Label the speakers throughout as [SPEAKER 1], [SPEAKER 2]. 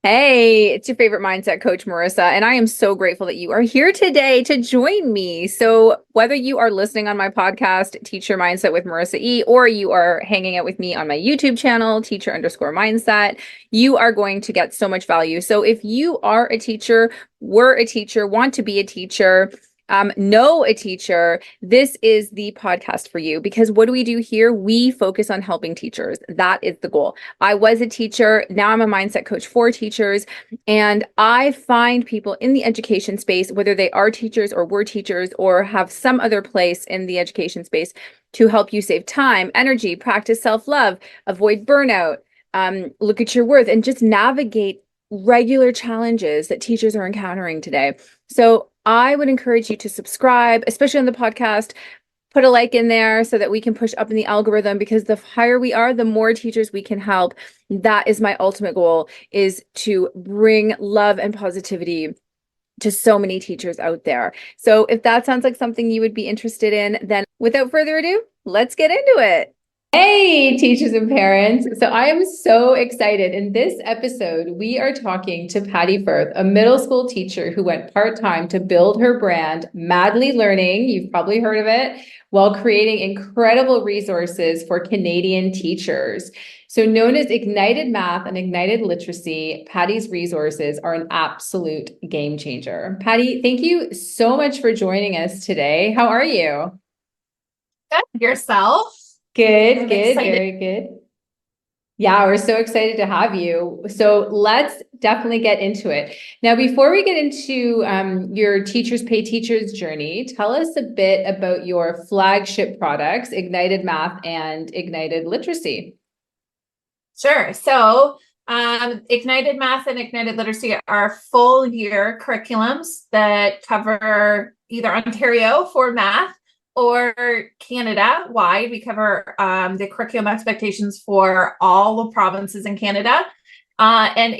[SPEAKER 1] Hey, it's your favorite mindset coach, Marissa, and I am so grateful that you are here today to join me. So, whether you are listening on my podcast, Teacher Mindset with Marissa E., or you are hanging out with me on my YouTube channel, teacher_mindset, you are going to get so much value. So, if you are a teacher, were a teacher, want to be a teacher, know a teacher, this is the podcast for you because what do we do here? We focus on helping teachers. That is the goal. I was a teacher. Now I'm a mindset coach for teachers. And I find people in the education space, whether they are teachers or were teachers or have some other place in the education space to help you save time, energy, practice self-love, avoid burnout, look at your worth, and just navigate regular challenges that teachers are encountering today. So I would encourage you to subscribe, especially on the podcast. Put a like in there so that we can push up in the algorithm because the higher we are, the more teachers we can help. That is my ultimate goal, is to bring love and positivity to so many teachers out there. So if that sounds like something you would be interested in, then without further ado, let's get into it. Hey, teachers and parents. So I am so excited. In this episode, we are talking to Patti Firth, a middle school teacher who went part-time to build her brand, Madly Learning. You've probably heard of it, while creating incredible resources for Canadian teachers. So known as Ignited Math and Ignited Literacy, Patti's resources are an absolute game changer. Patti, thank you so much for joining us today. How are you?
[SPEAKER 2] Good. Yourself?
[SPEAKER 1] Good,
[SPEAKER 2] I'm
[SPEAKER 1] good,
[SPEAKER 2] excited.
[SPEAKER 1] very good. Yeah, we're so excited to have you. So let's definitely get into it. Now, before we get into your Teachers Pay Teachers journey, tell us a bit about your flagship products, Ignited Math and Ignited Literacy.
[SPEAKER 2] Sure. Ignited Math and Ignited Literacy are full year curriculums that cover either Ontario for math or Canada wide. We cover the curriculum expectations for all the provinces in Canada. And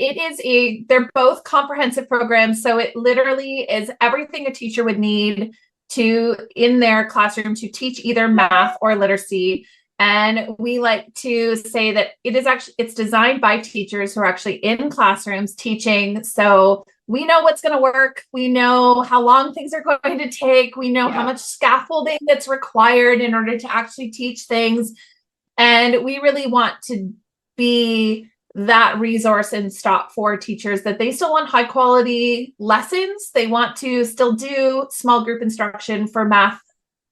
[SPEAKER 2] they're both comprehensive programs. So it literally is everything a teacher would need in their classroom to teach either math or literacy. And we like to say that it's designed by teachers who are actually in classrooms teaching. So we know what's going to work. We know how long things are going to take. We know how much scaffolding that's required in order to actually teach things. And we really want to be that resource and stop for teachers that they still want high quality lessons. They want to still do small group instruction for math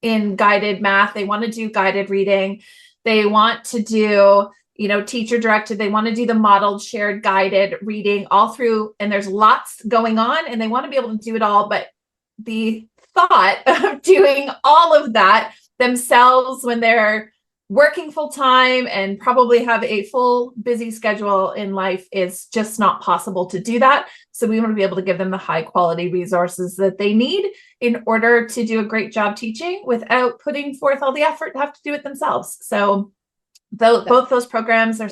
[SPEAKER 2] in guided math. They want to do guided reading. They want to do, teacher directed. They want to do the modeled shared guided reading all through. And there's lots going on and they want to be able to do it all. But the thought of doing all of that themselves when they're working full time and probably have a full busy schedule in life is just not possible to do that. So we want to be able to give them the high quality resources that they need in order to do a great job teaching without putting forth all the effort to have to do it themselves. So both those programs are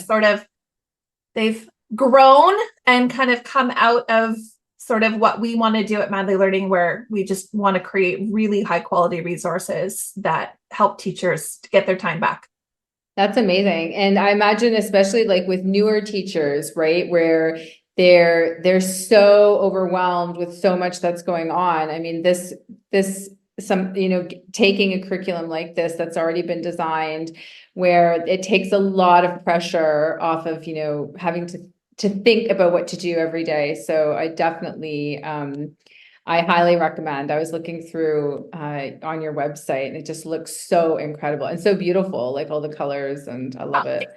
[SPEAKER 2] they've grown and kind of come out of sort of what we want to do at Madly Learning, where we just want to create really high quality resources that help teachers to get their time back.
[SPEAKER 1] That's amazing. And I imagine, especially like with newer teachers, right, where they're so overwhelmed with so much that's going on. I mean, taking a curriculum like this that's already been designed, where it takes a lot of pressure off of, having to think about what to do every day. So I definitely, I highly recommend. I was looking through on your website and it just looks so incredible and so beautiful, like all the colors, and I love it.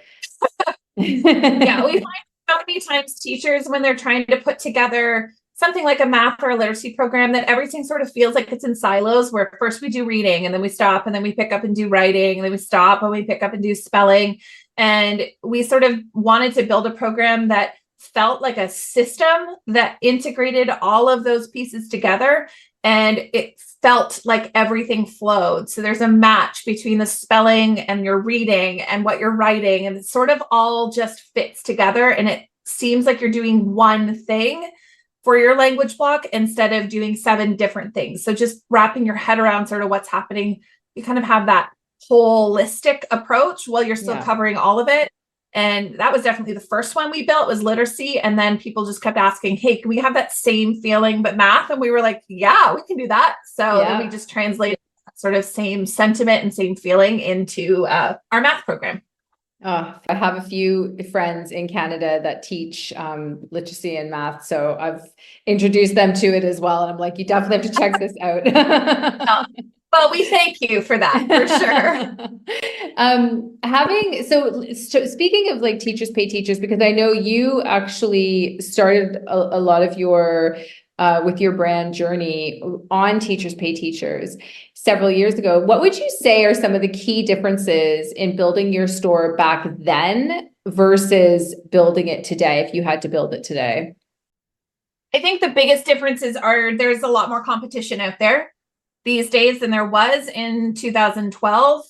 [SPEAKER 2] Yeah, we find so many times teachers, when they're trying to put together something like a math or a literacy program, that everything sort of feels like it's in silos, where first we do reading and then we stop and then we pick up and do writing and then we stop and we pick up and do spelling. And we sort of wanted to build a program that felt like a system that integrated all of those pieces together, and it felt like everything flowed. So there's a match between the spelling and your reading and what you're writing, and it sort of all just fits together, and it seems like you're doing one thing for your language block instead of doing 7 different things. So just wrapping your head around sort of what's happening, you kind of have that holistic approach while you're still covering all of it. And that was definitely the first one we built, was literacy. And then people just kept asking, hey, can we have that same feeling but math? And we were like, yeah, we can do that. So then we just translated that sort of same sentiment and same feeling into our math program.
[SPEAKER 1] I have a few friends in Canada that teach literacy and math, so I've introduced them to it as well. And I'm like, you definitely have to check this out.
[SPEAKER 2] Well, we thank you for that, for sure.
[SPEAKER 1] So speaking of like teachers pay teachers, because I know you actually started a lot of your with your brand journey on teachers pay teachers several years ago. What would you say are some of the key differences in building your store back then versus building it today, if you had to build it today?
[SPEAKER 2] I think the biggest differences are there's a lot more competition out there these days than there was in 2012.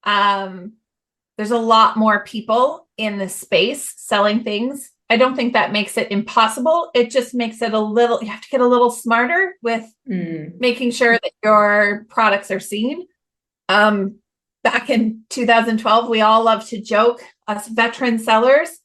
[SPEAKER 2] There's a lot more people in the space selling things. I don't think that makes it impossible. It just makes it you have to get a little smarter with making sure that your products are seen. Back in 2012, we all love to joke, us veteran sellers,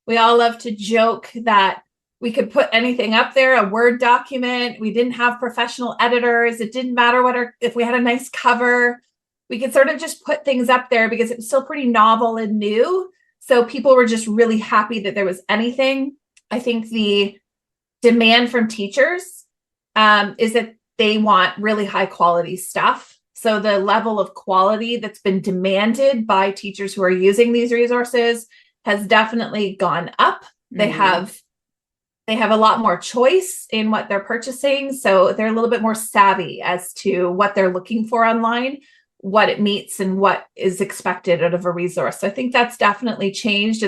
[SPEAKER 2] we all love to joke that we could put anything up there, a Word document. We didn't have professional editors. It didn't matter if we had a nice cover. We could sort of just put things up there because it was still pretty novel and new. So people were just really happy that there was anything. I think the demand from teachers is that they want really high quality stuff. So the level of quality that's been demanded by teachers who are using these resources has definitely gone up. They have a lot more choice in what they're purchasing. So they're a little bit more savvy as to what they're looking for online, what it meets, and what is expected out of a resource. So I think that's definitely changed.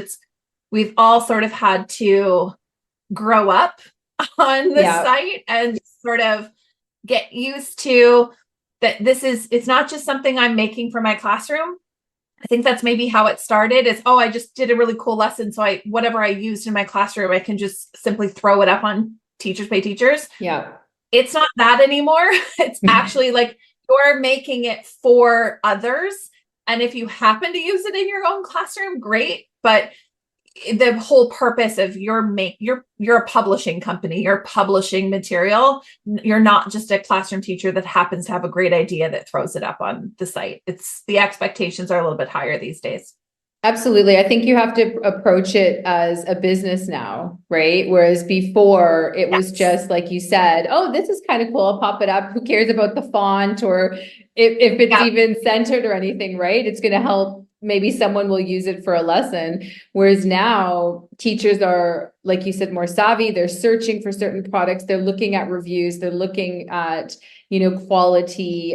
[SPEAKER 2] We've all sort of had to grow up on the site and sort of get used to that it's not just something I'm making for my classroom. I think that's maybe how it started is, I just did a really cool lesson. So whatever I used in my classroom, I can just simply throw it up on Teachers Pay Teachers.
[SPEAKER 1] Yeah.
[SPEAKER 2] It's not that anymore. It's actually like you're making it for others. And if you happen to use it in your own classroom, great. But the whole purpose of you're a publishing company, you're publishing material. You're not just a classroom teacher that happens to have a great idea that throws it up on the site. The expectations are a little bit higher these days.
[SPEAKER 1] Absolutely. I think you have to approach it as a business now, right? Whereas before it was just like you said, oh, this is kind of cool. I'll pop it up. Who cares about the font or if it's even centered or anything, right? It's going to help. Maybe someone will use it for a lesson. Whereas now teachers are, like you said, more savvy. They're searching for certain products. They're looking at reviews. They're looking at, quality,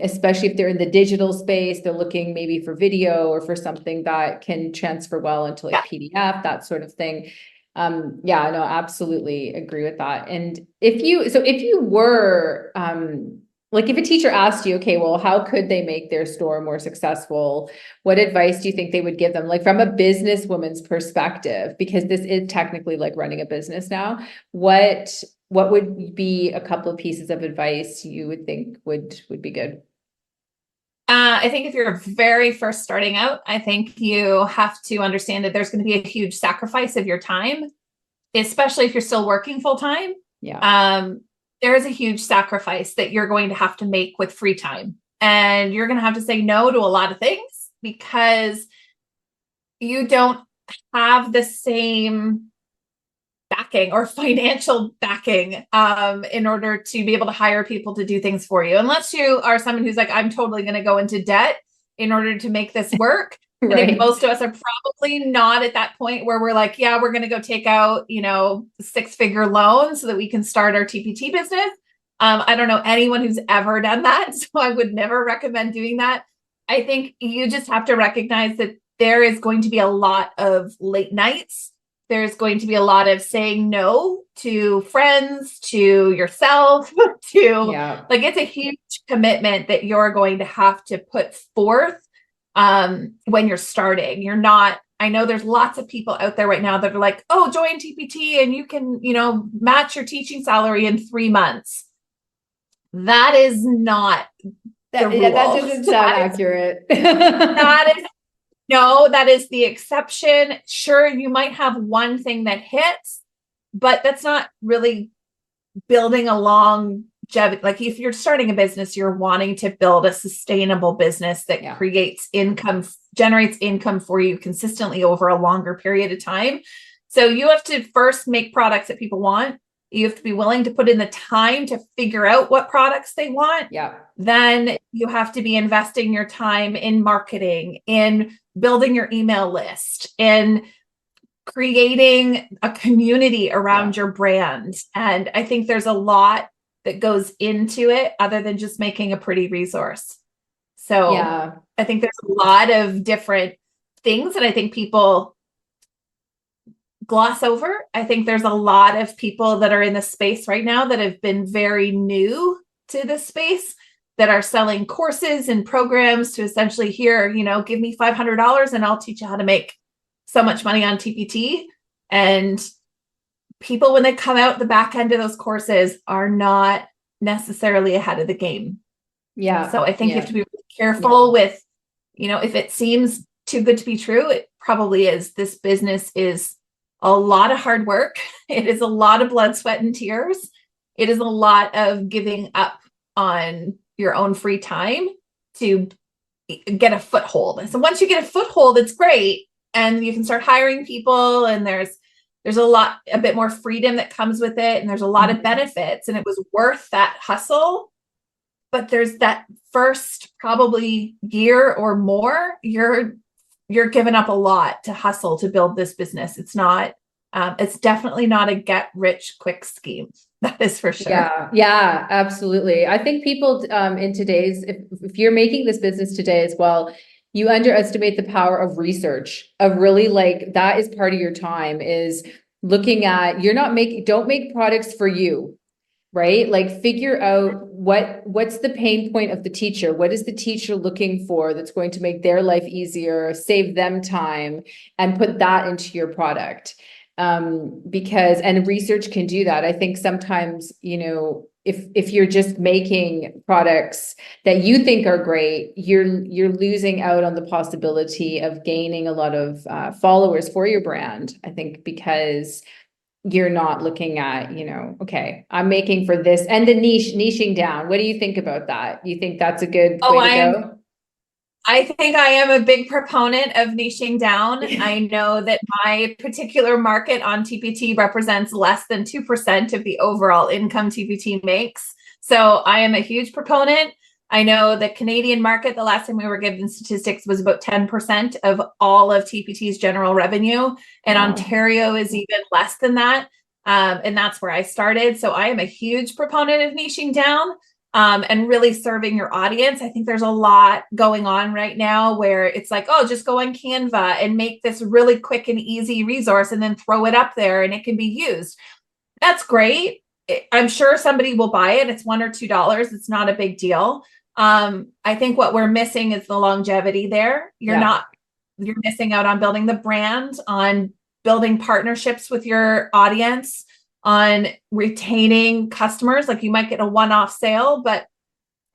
[SPEAKER 1] especially if they're in the digital space. They're looking maybe for video or for something that can transfer well into like PDF, that sort of thing. No, absolutely agree with that. And if you were, like if a teacher asked you, okay, well, how could they make their store more successful? What advice do you think they would give them? Like from a businesswoman's perspective, because this is technically like running a business now, what would be a couple of pieces of advice you would think would be good?
[SPEAKER 2] I think if you're very first starting out, I think you have to understand that there's going to be a huge sacrifice of your time, especially if you're still working full time.
[SPEAKER 1] Yeah.
[SPEAKER 2] There is a huge sacrifice that you're going to have to make with free time. And you're going to have to say no to a lot of things because you don't have the same backing or financial backing in order to be able to hire people to do things for you. Unless you are someone who's like, I'm totally going to go into debt in order to make this work. Right. I think most of us are probably not at that point where we're like, yeah, we're going to go take out, 6-figure loan so that we can start our TPT business. I don't know anyone who's ever done that. So I would never recommend doing that. I think you just have to recognize that there is going to be a lot of late nights. There's going to be a lot of saying no to friends, to yourself, it's a huge commitment that you're going to have to put forth when you're starting. I know there's lots of people out there right now that are like, oh, join TPT and you can, match your teaching salary in 3 months. That is not the rule.
[SPEAKER 1] That doesn't sound accurate.
[SPEAKER 2] That is No, that is the exception. Sure, you might have one thing that hits, but that's not really building a longevity. Like if you're starting a business, you're wanting to build a sustainable business that creates income, generates income for you consistently over a longer period of time. So you have to first make products that people want. You have to be willing to put in the time to figure out what products they want.
[SPEAKER 1] Yeah.
[SPEAKER 2] Then you have to be investing your time in marketing, in building your email list, in creating a community around your brand. And I think there's a lot that goes into it other than just making a pretty resource. So I think there's a lot of different things that I think people gloss over. I think there's a lot of people that are in the space right now that have been very new to this space that are selling courses and programs to essentially here, you know, give me $500 and I'll teach you how to make so much money on TPT. And people, when they come out the back end of those courses, are not necessarily ahead of the game.
[SPEAKER 1] Yeah.
[SPEAKER 2] So I think you have to be really careful with, you know, if it seems too good to be true, it probably is. This business is a lot of hard work. It is a lot of blood, sweat, and tears. It is a lot of giving up on your own free time to get a foothold. So once you get a foothold, it's great. And you can start hiring people, and there's a bit more freedom that comes with it. And there's a lot of benefits, and it was worth that hustle. But there's that first probably year or more, you're giving up a lot to hustle to build this business. It's not, it's definitely not a get rich quick scheme. That is for sure.
[SPEAKER 1] Yeah, absolutely. I think people in today's, if you're making this business today as well, you underestimate the power of research, of really like, that is part of your time, is looking at, don't make products for you, right? Like figure out what's the pain point of the teacher? What is the teacher looking for that's going to make their life easier, save them time, and put that into your product. Because research can do that. I think sometimes, you know, if you're just making products that you think are great, you're losing out on the possibility of gaining a lot of followers for your brand. I think because you're not looking at, you know, okay, I'm making for this, and the niching down. What do you think about that? You think that's a good way to go?
[SPEAKER 2] I think I am a big proponent of niching down. I know that my particular market on TPT represents less than 2% of the overall income TPT makes. So I am a huge proponent. I know the Canadian market, the last time we were given statistics, was about 10% of all of TPT's general revenue. And Ontario is even less than that. And that's where I started. So I am a huge proponent of niching down. And really serving your audience. I think there's a lot going on right now where it's like, oh, just go on Canva and make this really quick and easy resource and then throw it up there and it can be used. That's great. I'm sure somebody will buy it. It's $1 or $2. It's not a big deal. I think what we're missing is the longevity there. You're missing out on building the brand, on building partnerships with your audience, on retaining customers. Like you might get a one-off sale, but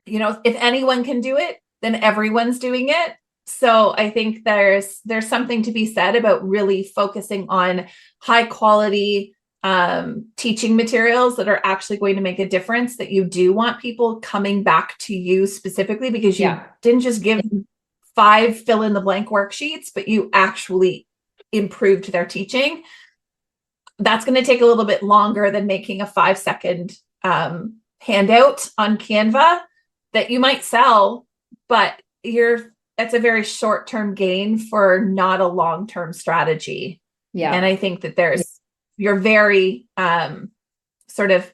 [SPEAKER 2] you know, if anyone can do it, then everyone's doing it. So I think there's something to be said about really focusing on high quality teaching materials that are actually going to make a difference, that you do want people coming back to you specifically because you didn't just give them 5 fill in the blank worksheets, but you actually improved their teaching. That's going to take a little bit longer than making a 5-second handout on Canva that you might sell, but that's a very short-term gain for not a long-term strategy. Yeah. And I think that you're very sort of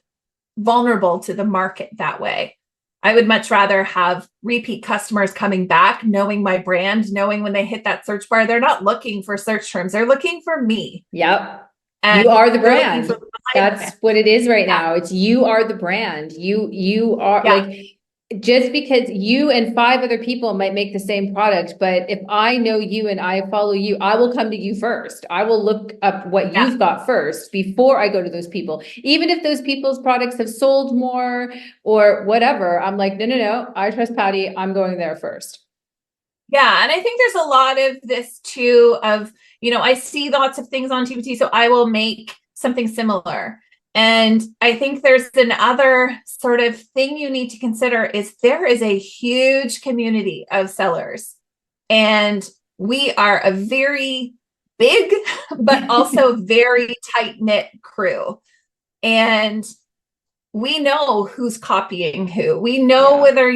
[SPEAKER 2] vulnerable to the market that way. I would much rather have repeat customers coming back, knowing my brand, knowing when they hit that search bar, they're not looking for search terms. They're looking for me.
[SPEAKER 1] Yep. And you are the brand. That's what it is right now. It's you are the brand. You are like, just because you and 5 other people might make the same product, but if I know you and I follow you, I will come to you first. I will look up what you've got first before I go to those people. Even if those people's products have sold more or whatever, I'm like, no, I trust Patti. I'm going there first.
[SPEAKER 2] Yeah. And I think there's a lot of this too of, I see lots of things on TPT, so I will make something similar. And I think there's another sort of thing you need to consider is there is a huge community of sellers. And we are a very big, but also very tight knit crew. And we know who's copying who. We know whether,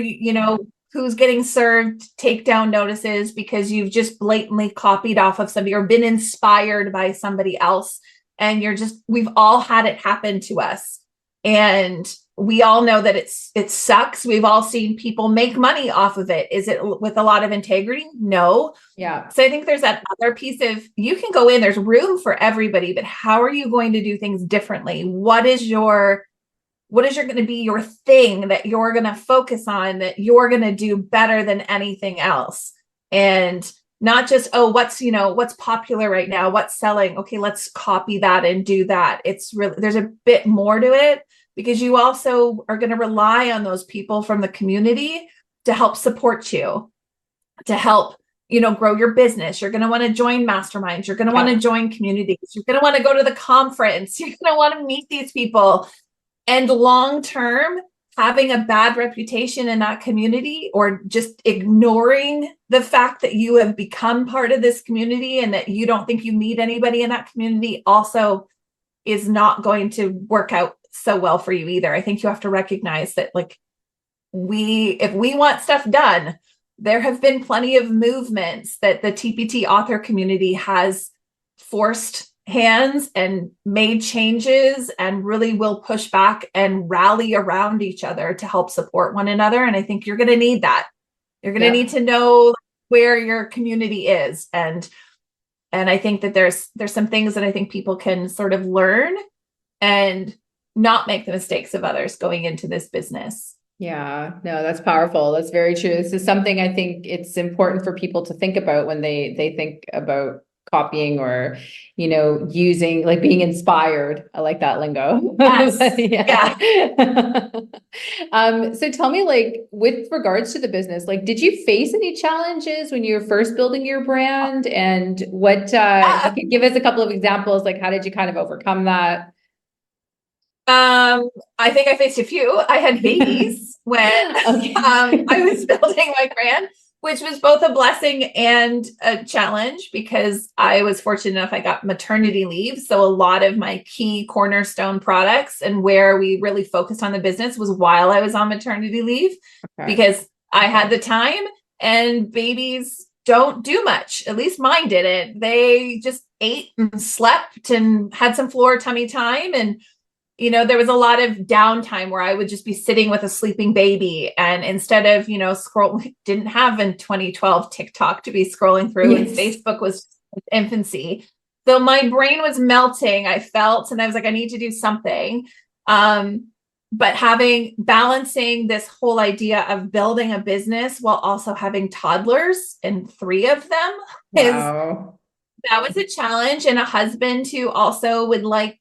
[SPEAKER 2] who's getting served takedown notices because you've just blatantly copied off of somebody or been inspired by somebody else. And we've all had it happen to us. And we all know that it sucks. We've all seen people make money off of it. Is it with a lot of integrity? No.
[SPEAKER 1] Yeah.
[SPEAKER 2] So I think there's that other piece of you can go in, there's room for everybody, but how are you going to do things differently? What is going to be your thing that you're going to focus on, that you're going to do better than anything else? And not just, what's popular right now, what's selling. Okay, let's copy that and do that. It's really, there's a bit more to it because you also are going to rely on those people from the community to help support you, to help, grow your business. You're going to want to join masterminds. You're going to want to join communities. You're going to want to go to the conference. You're going to want to meet these people. And long term, having a bad reputation in that community or just ignoring the fact that you have become part of this community and that you don't think you need anybody in that community also is not going to work out so well for you either. I think you have to recognize that, like, if we want stuff done, there have been plenty of movements that the TPT author community has forced hands and made changes and really will push back and rally around each other to help support one another. And I think you're going to need that. You're going to need to know where your community is. And I think that there's some things that I think people can sort of learn and not make the mistakes of others going into this business.
[SPEAKER 1] Yeah, no, that's powerful. That's very true. This is something I think it's important for people to think about when they think about copying or, using, like, being inspired. I like that lingo.
[SPEAKER 2] Yes.
[SPEAKER 1] So tell me, like, with regards to the business, like, did you face any challenges when you were first building your brand? And what, you could give us a couple of examples, like, how did you kind of overcome that?
[SPEAKER 2] I think I faced a few. I had babies when I was building my brand, which was both a blessing and a challenge because I was fortunate enough I got maternity leave. So a lot of my key cornerstone products and where we really focused on the business was while I was on maternity leave because I had the time, and babies don't do much. At least mine didn't. They just ate and slept and had some floor tummy time. And there was a lot of downtime where I would just be sitting with a sleeping baby. And instead of, didn't have in 2012 TikTok to be scrolling through, and Facebook was infancy. So my brain was melting, I felt, and I was like, I need to do something. But balancing this whole idea of building a business while also having toddlers, and 3 of them, that was a challenge. And a husband who also would like,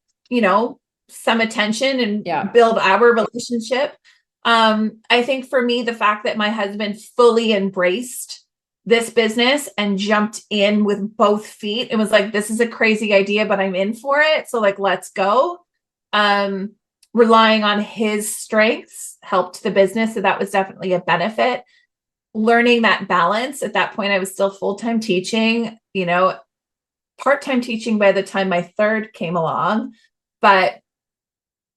[SPEAKER 2] some attention and build our relationship. I think for me, the fact that my husband fully embraced this business and jumped in with both feet, it was like, this is a crazy idea, but I'm in for it. So, like, let's go. Relying on his strengths helped the business. So that was definitely a benefit. Learning that balance. At that point, I was still full-time teaching, part-time teaching by the time my 3rd came along, but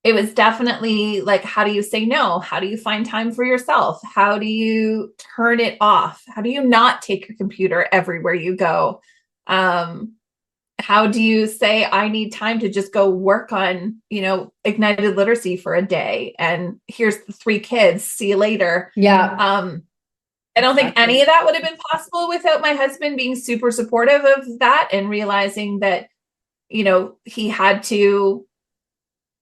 [SPEAKER 2] it was definitely like, how do you say no? How do you find time for yourself? How do you turn it off? How do you not take your computer everywhere you go? How do you say, I need time to just go work on, ignited literacy for a day, and here's the 3 kids, see you later. I don't think any of that would have been possible without my husband being super supportive of that and realizing that, he had to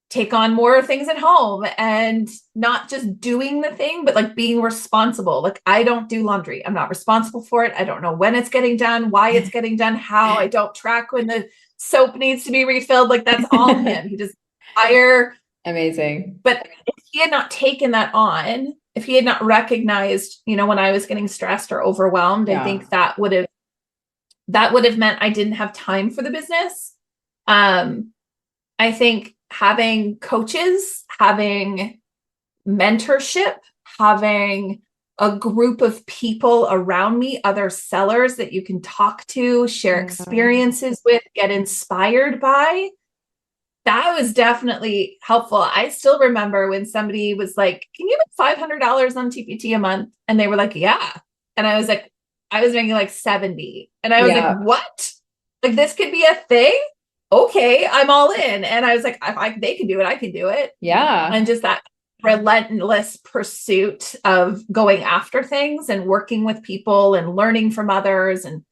[SPEAKER 2] take on more things at home and not just doing the thing, but like being responsible. Like, I don't do laundry. I'm not responsible for it. I don't know when it's getting done, why it's getting done, how. I don't track when the soap needs to be refilled. Like, that's all him. He just hire.
[SPEAKER 1] Amazing.
[SPEAKER 2] But if he had not taken that on, if he had not recognized, when I was getting stressed or overwhelmed, I think that would have meant I didn't have time for the business. I think having coaches, having mentorship, having a group of people around me, other sellers that you can talk to, share experiences with, get inspired by, that was definitely helpful. I still remember when somebody was like, can you make $500 on TPT a month? And they were like, yeah. And I was like, I was making like 70. And I was like, what? Like, this could be a thing? Okay, I'm all in. And I was like, if they can do it, I can do it.
[SPEAKER 1] Yeah.
[SPEAKER 2] And just that relentless pursuit of going after things and working with people and learning from others and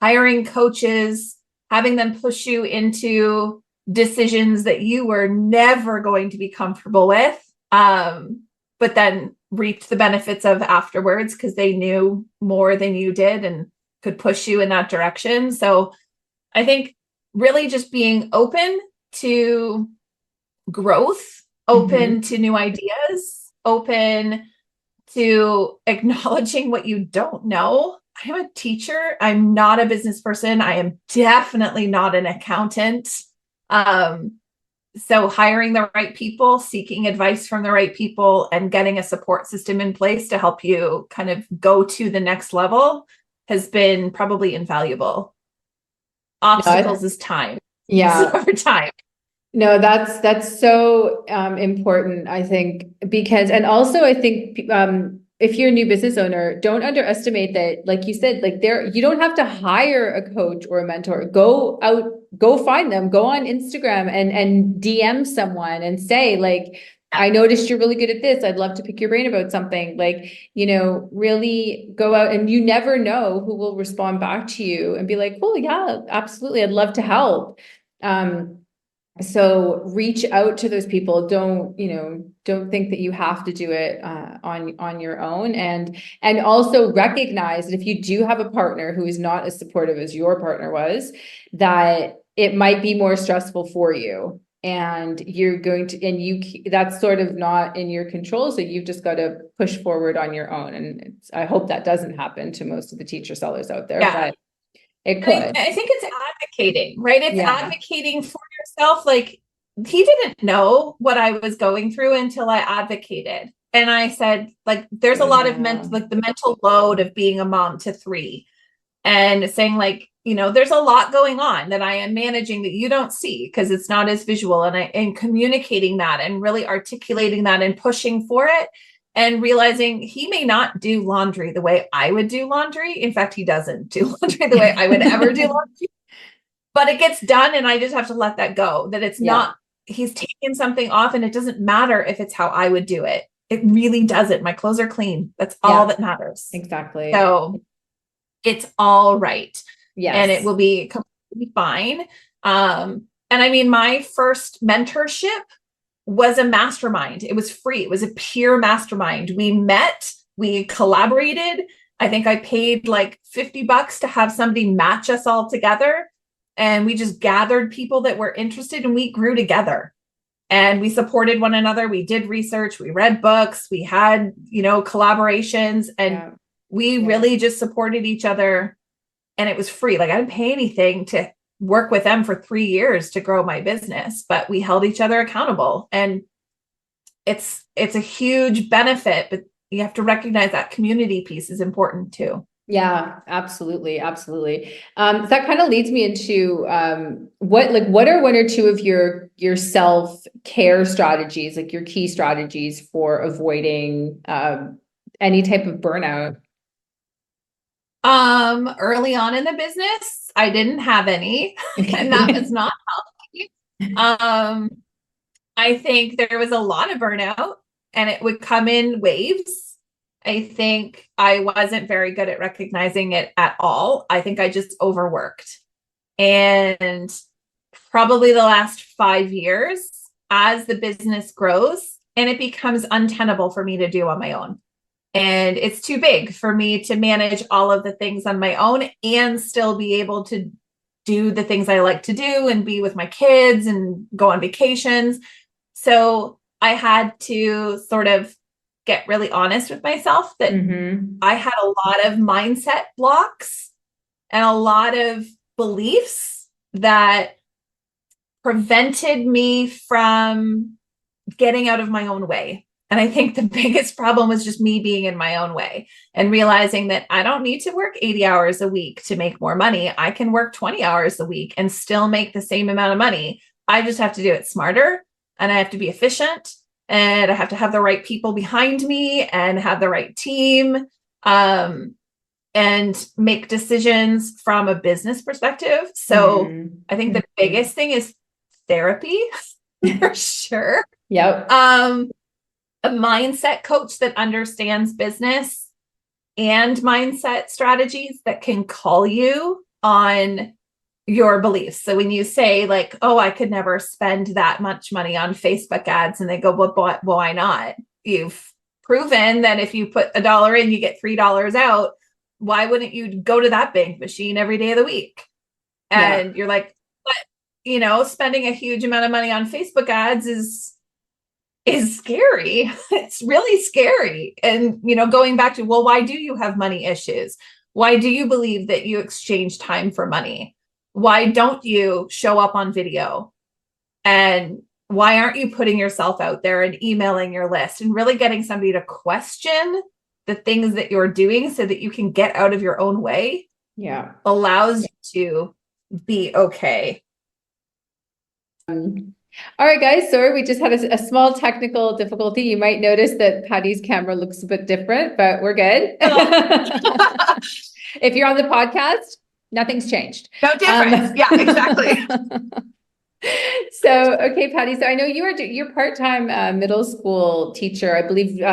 [SPEAKER 2] hiring coaches, having them push you into decisions that you were never going to be comfortable with, but then reaped the benefits of afterwards because they knew more than you did and could push you in that direction. So I think really just being open to growth, open to new ideas, open to acknowledging what you don't know. I'm a teacher. I'm not a business person. I am definitely not an accountant. So hiring the right people, seeking advice from the right people, and getting a support system in place to help you kind of go to the next level has been probably invaluable. Obstacles is time.
[SPEAKER 1] Yeah.
[SPEAKER 2] Over time.
[SPEAKER 1] No, that's so important, I think, because, and also I think if you're a new business owner, don't underestimate that, like you said, like you don't have to hire a coach or a mentor. Go out, go find them, go on Instagram and DM someone and say, like, I noticed you're really good at this. I'd love to pick your brain about something. Like, really go out, and you never know who will respond back to you and be like, oh yeah, absolutely. I'd love to help. So reach out to those people. Don't think that you have to do it on your own, and also recognize that if you do have a partner who is not as supportive as your partner was, that it might be more stressful for you, and that's sort of not in your control. So you've just got to push forward on your own. And I hope that doesn't happen to most of the teacher sellers out there, but it could.
[SPEAKER 2] I think it's advocating, right? It's advocating for yourself. Like, he didn't know what I was going through until I advocated. And I said, like, there's a lot of the mental load of being a mom to 3, and saying, like, there's a lot going on that I am managing that you don't see because it's not as visual, and communicating that and really articulating that and pushing for it. And realizing he may not do laundry the way I would do laundry. In fact, he doesn't do laundry the way I would ever do laundry. But it gets done, and I just have to let that go. That it's not, he's taken something off, and it doesn't matter if it's how I would do it. It really doesn't. My clothes are clean. That's all that matters.
[SPEAKER 1] Exactly.
[SPEAKER 2] So it's all right.
[SPEAKER 1] Yes.
[SPEAKER 2] And it will be completely fine. And I mean, my first mentorship was a mastermind. It was free. It was a peer mastermind. We met, we collaborated. I think I paid like $50 to have somebody match us all together. And we just gathered people that were interested, and we grew together, and we supported one another. We did research, we read books, we had, collaborations, and we really just supported each other. And it was free. Like, I didn't pay anything to work with them for 3 years to grow my business, but we held each other accountable, and it's a huge benefit, but you have to recognize that community piece is important too.
[SPEAKER 1] Yeah, absolutely. Absolutely. That kind of leads me into, what are one or two of your self-care strategies, like your key strategies for avoiding, any type of burnout?
[SPEAKER 2] Early on in the business, I didn't have any, and that was not healthy. I think there was a lot of burnout, and it would come in waves. I think I wasn't very good at recognizing it at all. I think I just overworked. And probably the last 5 years, as the business grows, and it becomes untenable for me to do on my own. And it's too big for me to manage all of the things on my own and still be able to do the things I like to do and be with my kids and go on vacations. So I had to sort of get really honest with myself that
[SPEAKER 1] Mm-hmm.
[SPEAKER 2] I had a lot of mindset blocks and a lot of beliefs that prevented me from getting out of my own way. And I think the biggest problem was just me being in my own way and realizing that I don't need to work 80 hours a week to make more money. I can work 20 hours a week and still make the same amount of money. I just have to do it smarter, and I have to be efficient, and I have to have the right people behind me and have the right team, and make decisions from a business perspective. So I think the biggest thing is therapy for sure.
[SPEAKER 1] Yep.
[SPEAKER 2] A mindset coach that understands business and mindset strategies that can call you on your beliefs. So when you say like, oh, I could never spend that much money on Facebook ads, and they go, well, why not? You've proven that if you put $1 in, you get $3 out. Why wouldn't you go to that bank machine every day of the week? And you're like, but spending a huge amount of money on Facebook ads is scary. It's really scary. And, going back to, well, why do you have money issues? Why do you believe that you exchange time for money? Why don't you show up on video? And why aren't you putting yourself out there and emailing your list and really getting somebody to question the things that you're doing so that you can get out of your own way?
[SPEAKER 1] Yeah.
[SPEAKER 2] Allows you to be okay.
[SPEAKER 1] All right, guys. Sorry, we just had a small technical difficulty. You might notice that Patty's camera looks a bit different, but we're good. If you're on the podcast, nothing's changed.
[SPEAKER 2] No difference. Yeah, exactly.
[SPEAKER 1] So, okay, Patti. So I know you're part-time middle school teacher, I believe.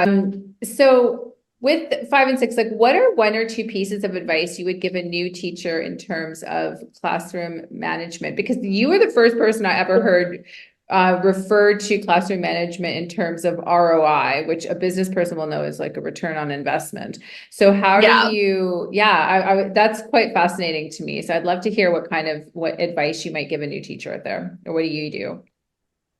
[SPEAKER 1] So with 5 and 6, like, what are 1 or 2 pieces of advice you would give a new teacher in terms of classroom management? Because you were the first person I ever heard referred to classroom management in terms of ROI, which a business person will know is like a return on investment. So how do you, that's quite fascinating to me. So I'd love to hear what advice you might give a new teacher out there, or what do you do?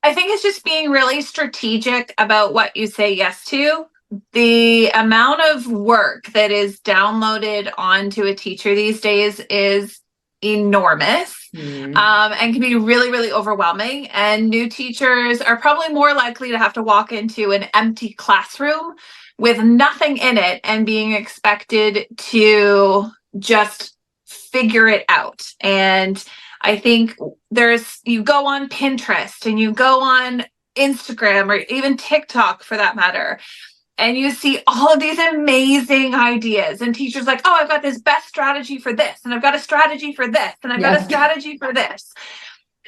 [SPEAKER 2] I think it's just being really strategic about what you say yes to. The amount of work that is downloaded onto a teacher these days is enormous. And can be really, really overwhelming. And new teachers are probably more likely to have to walk into an empty classroom with nothing in it and being expected to just figure it out. And I think you go on Pinterest and you go on Instagram or even TikTok for that matter, and you see all of these amazing ideas, and teachers like, oh, I've got this best strategy for this, and I've got a strategy for this, and I've got a strategy for this.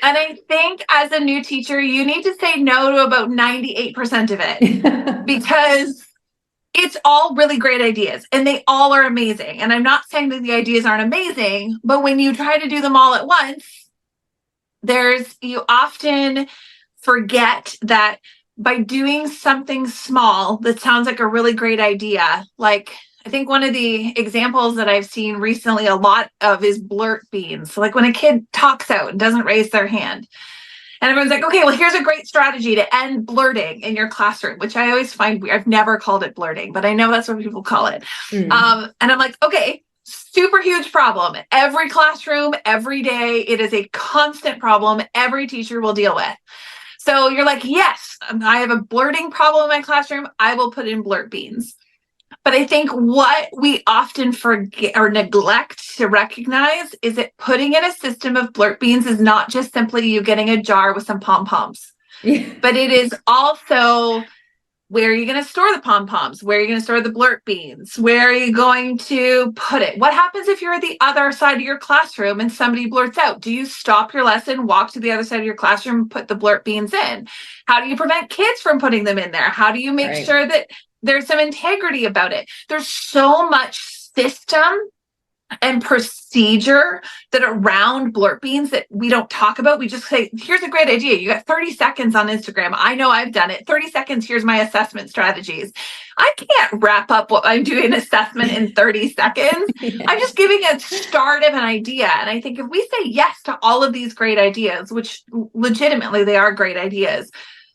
[SPEAKER 2] And I think as a new teacher, you need to say no to about 98% of it because it's all really great ideas and they all are amazing. And I'm not saying that the ideas aren't amazing, but when you try to do them all at once, you often forget that by doing something small that sounds like a really great idea, like I think one of the examples that I've seen recently a lot of is blurt beans. So like when a kid talks out and doesn't raise their hand, and everyone's like, okay, well, here's a great strategy to end blurting in your classroom, which I always find weird. I've never called it blurting, but I know that's what people call it. And I'm like, okay, super huge problem. Every classroom, every day, it is a constant problem every teacher will deal with. So you're like, yes, I have a blurting problem in my classroom. I will put in blurt beans. But I think what we often forget or neglect to recognize is that putting in a system of blurt beans is not just simply you getting a jar with some pom-poms, but it is also where are you going to store the pom-poms? Where are you going to store the blurt beans? Where are you going to put it? What happens if you're at the other side of your classroom and somebody blurts out? Do you stop your lesson, walk to the other side of your classroom, and put the blurt beans in? How do you prevent kids from putting them in there? How do you make sure that there's some integrity about it? There's so much system and procedure that around blurt beans that we don't talk about. We just say, here's a great idea. You got 30 seconds on Instagram. I know I've done it. 30 seconds. Here's my assessment strategies. I can't wrap up what I'm doing assessment in 30 seconds. I'm just giving a start of an idea. And I think if we say yes to all of these great ideas, which legitimately they are great ideas,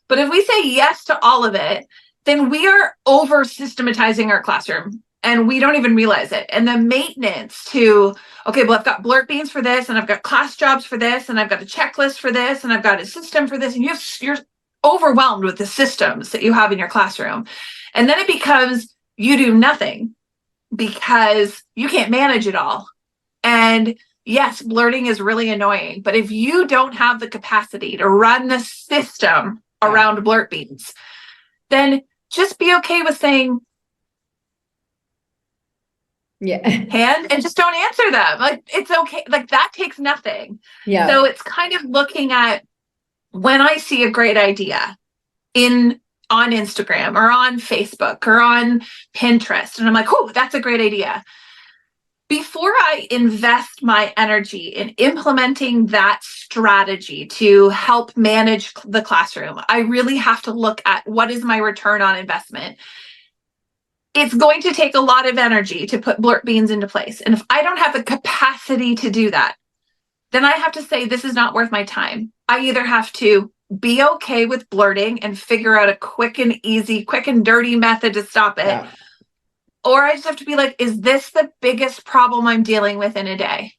[SPEAKER 2] but if we say yes to all of it, then we are over systematizing our classroom and we don't even realize it. And the maintenance to, okay, well, I've got blurt beans for this, and I've got class jobs for this, and I've got a checklist for this, and I've got a system for this. And you're overwhelmed with the systems that you have in your classroom. And then it becomes you do nothing because you can't manage it all. And yes, blurting is really annoying, but if you don't have the capacity to run the system around blurt beans, then just be okay with saying, and just don't answer them. Like, it's okay. Like, that takes nothing.
[SPEAKER 1] Yeah.
[SPEAKER 2] So it's kind of looking at when I see a great idea on Instagram or on Facebook or on Pinterest, and I'm like, oh, that's a great idea. Before I invest my energy in implementing that strategy to help manage the classroom, I really have to look at what is my return on investment. It's going to take a lot of energy to put blurt beans into place. And if I don't have the capacity to do that, then I have to say, this is not worth my time. I either have to be okay with blurting and figure out a quick and easy, quick and dirty method to stop it. Or I just have to be like, is this the biggest problem I'm dealing with in a day?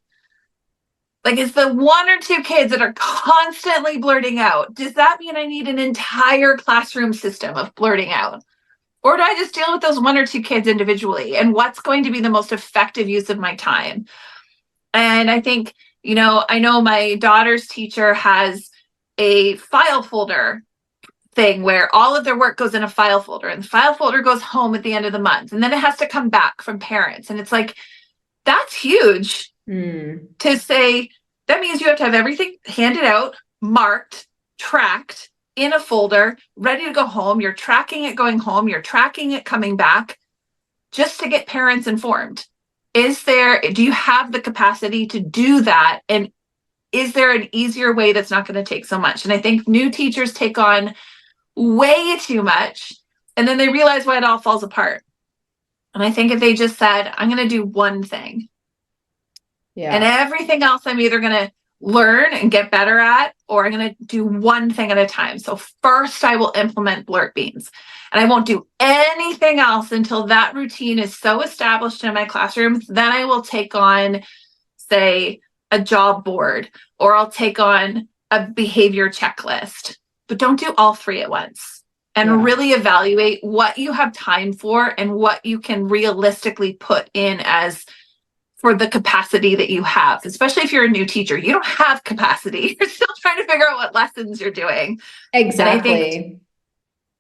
[SPEAKER 2] Like, is the 1 or 2 kids that are constantly blurting out, does that mean I need an entire classroom system of blurting out? Or do I just deal with those 1 or 2 kids individually? And what's going to be the most effective use of my time? And I think, I know my daughter's teacher has a file folder thing where all of their work goes in a file folder, and the file folder goes home at the end of the month, and then it has to come back from parents. And it's like, that's huge to say. That means you have to have everything handed out, marked, tracked in a folder, ready to go home. You're tracking it going home, you're tracking it coming back, just to get parents informed. Do you have the capacity to do that? And is there an easier way that's not going to take so much? And I think new teachers take on way too much, and then they realize why it all falls apart. And I think if they just said, I'm going to do one thing, and everything else I'm either going to learn and get better at, or I'm going to do one thing at a time. So first I will implement blurt beans, and I won't do anything else until that routine is so established in my classroom. Then I will take on, say, a job board, or I'll take on a behavior checklist. But don't do all 3 at once, and really evaluate what you have time for and what you can realistically put in as for the capacity that you have. Especially if you're a new teacher, you don't have capacity. You're still trying to figure out what lessons you're doing.
[SPEAKER 1] Exactly.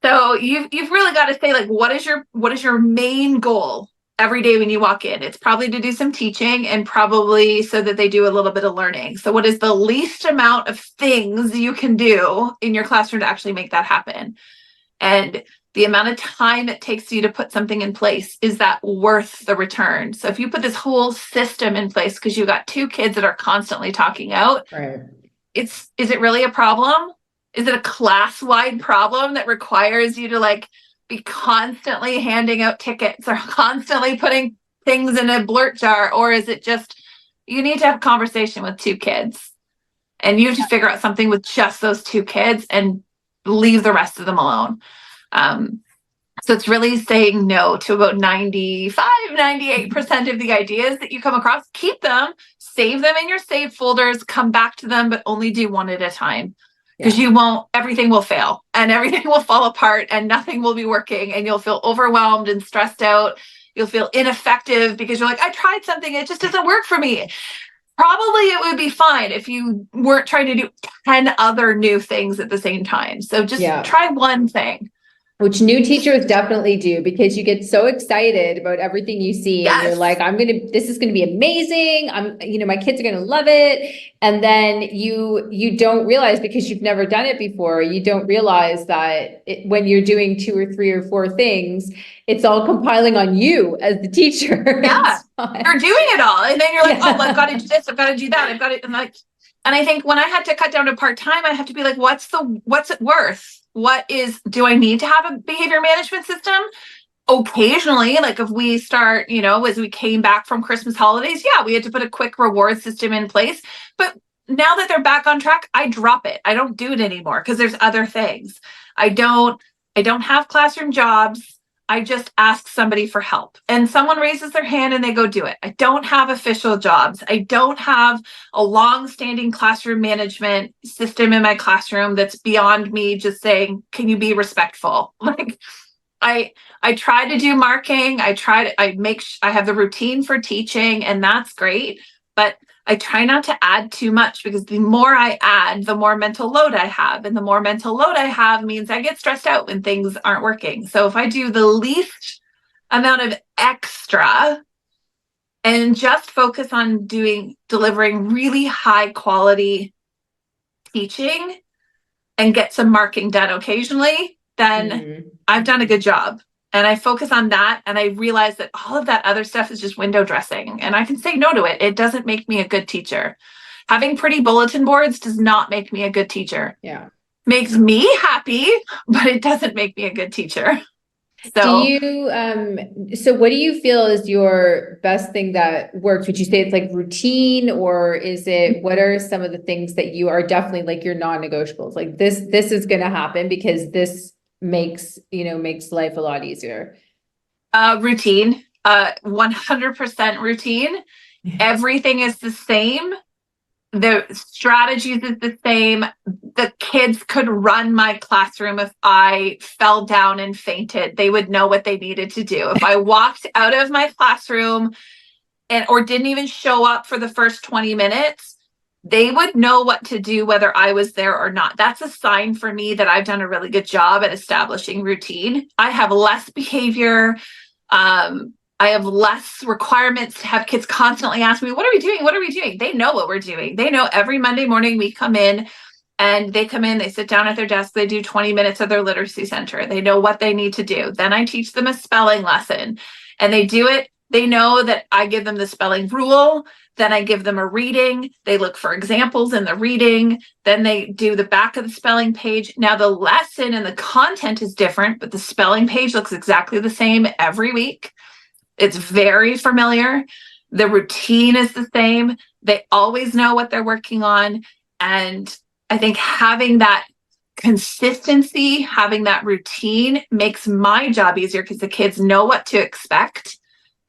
[SPEAKER 2] So you've really got to say, like, what is your main goal every day when you walk in? It's probably to do some teaching, and probably so that they do a little bit of learning. So what is the least amount of things you can do in your classroom to actually make that happen? And the amount of time it takes you to put something in place, is that worth the return? So if you put this whole system in place because you got 2 kids that are constantly talking out, is it really a problem? Is it a class-wide problem that requires you to, like, be constantly handing out tickets or constantly putting things in a blurt jar? Or is it just, you need to have a conversation with 2 kids, and you have to figure out something with just those 2 kids and leave the rest of them alone? So it's really saying no to about 98% of the ideas that you come across. Keep them, save them in your saved folders, come back to them, but only do 1 at a time. Because everything will fail, and everything will fall apart, and nothing will be working, and you'll feel overwhelmed and stressed out. You'll feel ineffective because you're like, I tried something, it just doesn't work for me. Probably it would be fine if you weren't trying to do 10 other new things at the same time. So just try one thing.
[SPEAKER 1] Which new teachers definitely do, because you get so excited about everything you see, and you're like, this is going to be amazing. My kids are going to love it. And then you don't realize, because you've never done it before, you don't realize that when you're doing 2 or 3 or 4 things, it's all compiling on you as the teacher.
[SPEAKER 2] Yeah. You're doing it all. And then you're like, oh, well, I've got to do this. I've got to do that. I've got it. And I think when I had to cut down to part-time, I have to be like, what's it worth? Do I need to have a behavior management system? Occasionally, like if we start, as we came back from Christmas holidays, we had to put a quick reward system in place. But now that they're back on track, I drop it. I don't do it anymore because there's other things. I don't I don't have classroom jobs. I just ask somebody for help and someone raises their hand and they go do it. I don't have official jobs. I don't have a long-standing classroom management system in my classroom that's beyond me just saying, can you be respectful? Like I try to do marking. I have the routine for teaching and that's great, but I try not to add too much because the more I add, the more mental load I have. And the more mental load I have means I get stressed out when things aren't working. So if I do the least amount of extra and just focus on delivering really high quality teaching and get some marking done occasionally, then I've done a good job. And I focus on that. And I realize that all of that other stuff is just window dressing. And I can say no to it. It doesn't make me a good teacher. Having pretty bulletin boards does not make me a good teacher.
[SPEAKER 1] Yeah.
[SPEAKER 2] Makes me happy, but it doesn't make me a good teacher.
[SPEAKER 1] So what do you feel is your best thing that works? Would you say it's like routine, or what are some of the things that you are definitely like your non-negotiables? Like this is going to happen because this makes life a lot easier.
[SPEAKER 2] Routine, 100% routine. Everything is the same. The strategies is the same. The kids could run my classroom if I fell down and fainted. They would know what they needed to do. If I walked out of my classroom or didn't even show up for the first 20 minutes, they would know what to do whether I was there or not. That's a sign for me that I've done a really good job at establishing routine. I have less behavior. I have less requirements to have kids constantly ask me, what are we doing? What are we doing? They know what we're doing. They know every Monday morning we come in and they sit down at their desk, they do 20 minutes of their literacy center. They know what they need to do. Then I teach them a spelling lesson and they do it. They know that I give them the spelling rule. Then I give them a reading. They look for examples in the reading. Then they do the back of the spelling page. Now the lesson and the content is different, but the spelling page looks exactly the same every week. It's very familiar. The routine is the same. They always know what they're working on. And I think having that consistency, having that routine makes my job easier because the kids know what to expect.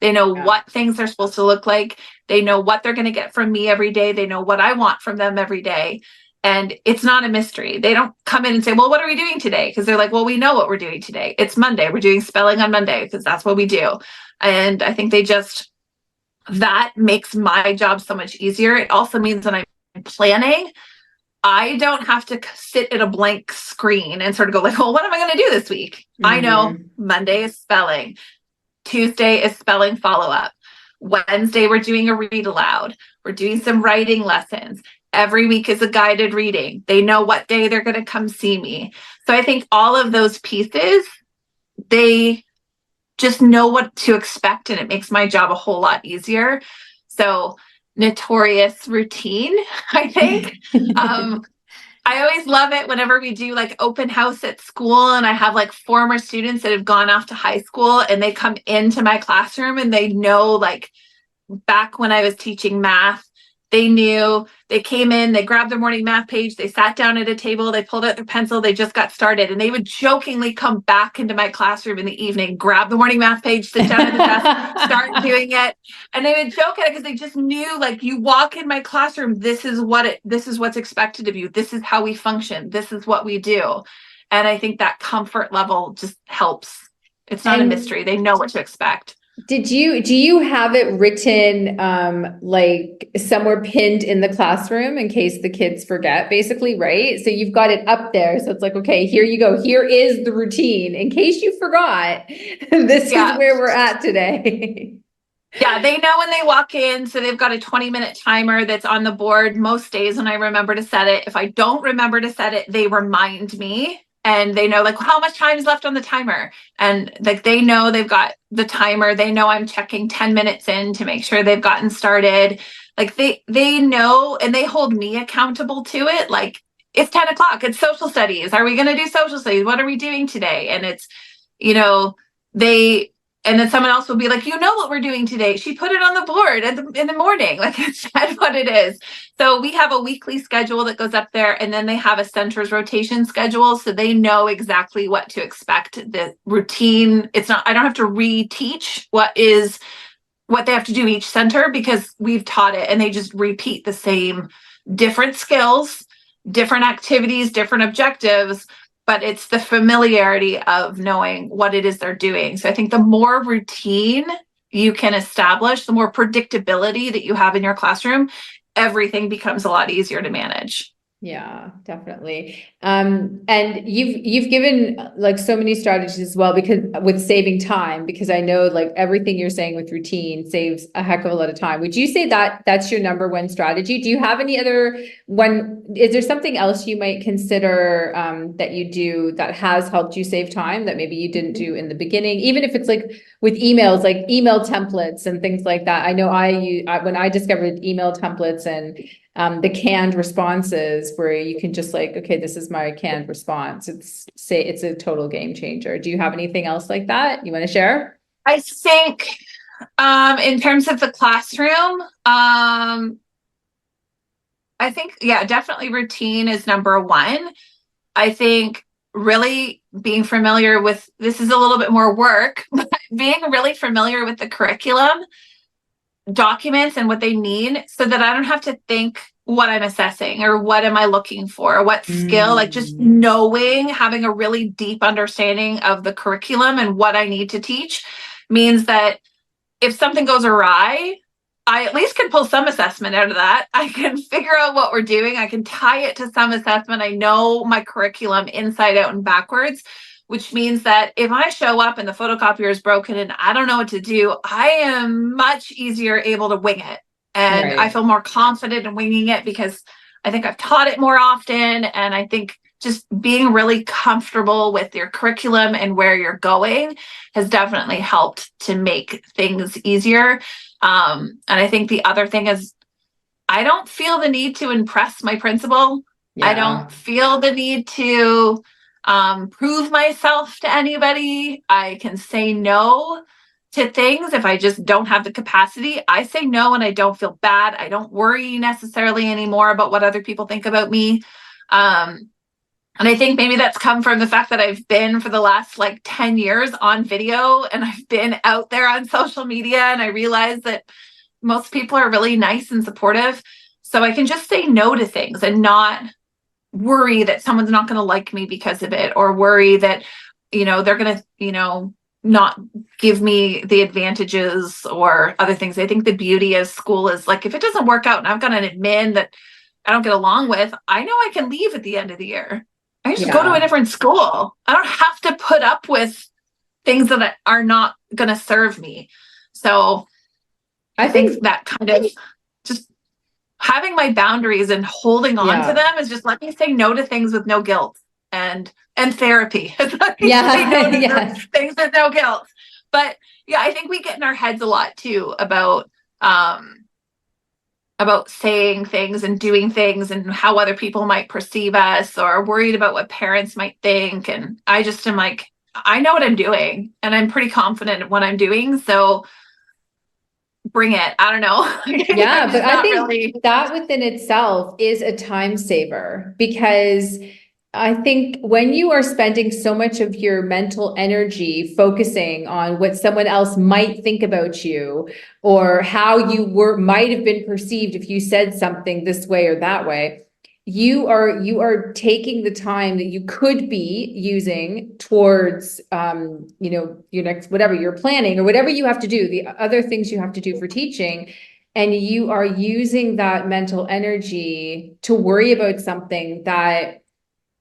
[SPEAKER 2] They know what things are supposed to look like. They know what they're going to get from me every day. They know what I want from them every day. And it's not a mystery. They don't come in and say, well, what are we doing today? Because they're like, well, we know what we're doing today. It's Monday. We're doing spelling on Monday because that's what we do. And I think that makes my job so much easier. It also means when I'm planning, I don't have to sit at a blank screen and sort of go like, well, what am I going to do this week? I know Monday is spelling. Tuesday is spelling follow-up. Wednesday, we're doing a read aloud. We're doing some writing lessons. Every week is a guided reading. They know what day they're going to come see me. So I think all of those pieces, they just know what to expect, and it makes my job a whole lot easier. So notorious routine, I think. I always love it whenever we do like open house at school and I have like former students that have gone off to high school and they come into my classroom and they know, like back when I was teaching math, they knew. They came in, they grabbed their morning math page, they sat down at a table, they pulled out their pencil, they just got started, and they would jokingly come back into my classroom in the evening, grab the morning math page, sit down at the desk, start doing it. And they would joke at it because they just knew, like, you walk in my classroom, this is what's expected of you. This is how we function. This is what we do. And I think that comfort level just helps. It's not a mystery. They know what to expect.
[SPEAKER 1] Do you have it written like somewhere pinned in the classroom in case the kids forget, basically, right? So you've got it up there. So it's like, okay, here you go. Here is the routine. In case you forgot, this is where we're at today.
[SPEAKER 2] Yeah, they know when they walk in. So they've got a 20-minute timer that's on the board most days when I remember to set it. If I don't remember to set it, they remind me. And they know, like, how much time is left on the timer. And like, they know they've got the timer. They know I'm checking 10 minutes in to make sure they've gotten started. Like they know, and they hold me accountable to it. Like, it's 10 o'clock. It's social studies. Are we going to do social studies? What are we doing today? And it's, and then someone else will be like, you know what we're doing today. She put it on the board in the morning. Like, it's what it is. So we have a weekly schedule that goes up there, and then they have a centers rotation schedule. So they know exactly what to expect. The routine, it's not, I don't have to reteach what they have to do each center, because we've taught it, and they just repeat the same different skills, different activities, different objectives, but it's the familiarity of knowing what it is they're doing. So I think the more routine you can establish, the more predictability that you have in your classroom, everything becomes a lot easier to manage.
[SPEAKER 1] Yeah, definitely. And you've given like so many strategies as well, because with saving time, because I know like everything you're saying with routine saves a heck of a lot of time. Would you say that that's your number one strategy? Do you have any other one? Is there something else you might consider that you do that has helped you save time that maybe you didn't do in the beginning, even if it's like with emails, like email templates and things like that? I know when I discovered email templates and the canned responses, where you can just like, okay, this is my canned response. It's a total game changer. Do you have anything else like that you want to share?
[SPEAKER 2] I think in terms of the classroom, I think, yeah, definitely routine is number one. I think really being familiar with, this is a little bit more work, but being really familiar with the curriculum documents and what they mean, so that I don't have to think what I'm assessing or what am I looking for, or what skill, like just knowing, having a really deep understanding of the curriculum and what I need to teach means that if something goes awry, I at least can pull some assessment out of that. I can figure out what we're doing. I can tie it to some assessment. I know my curriculum inside out and backwards, which means that if I show up and the photocopier is broken and I don't know what to do, I am much easier able to wing it. And I feel more confident in winging it because I think I've taught it more often. And I think just being really comfortable with your curriculum and where you're going has definitely helped to make things easier. And I think the other thing is, I don't feel the need to impress my principal. I don't feel the need to prove myself to anybody. I can say no to things if I just don't have the capacity. I say no and I don't feel bad. I don't worry necessarily anymore about what other people think about me. And I think maybe that's come from the fact that I've been for the last like 10 years on video, and I've been out there on social media, and I realize that most people are really nice and supportive. So I can just say no to things and not worry that someone's not going to like me because of it, or worry that, they're going to, not give me the advantages or other things. I think the beauty of school is like, if it doesn't work out and I've got an admin that I don't get along with, I know I can leave at the end of the year. I just go to a different school. I don't have to put up with things that are not going to serve me. So I think that kind of just having my boundaries and holding on to them is just let me say no to things with no guilt, and therapy. Say no to things with no guilt. But yeah, I think we get in our heads a lot too about saying things and doing things and how other people might perceive us, or worried about what parents might think. And I just am like, I know what I'm doing, and I'm pretty confident in what I'm doing. So bring it. I don't know.
[SPEAKER 1] Yeah, but I think that within itself is a time saver, because I think when you are spending so much of your mental energy focusing on what someone else might think about you, or how you might have been perceived if you said something this way or that way, you are taking the time that you could be using towards your next, whatever you're planning or whatever you have to do, the other things you have to do for teaching. And you are using that mental energy to worry about something that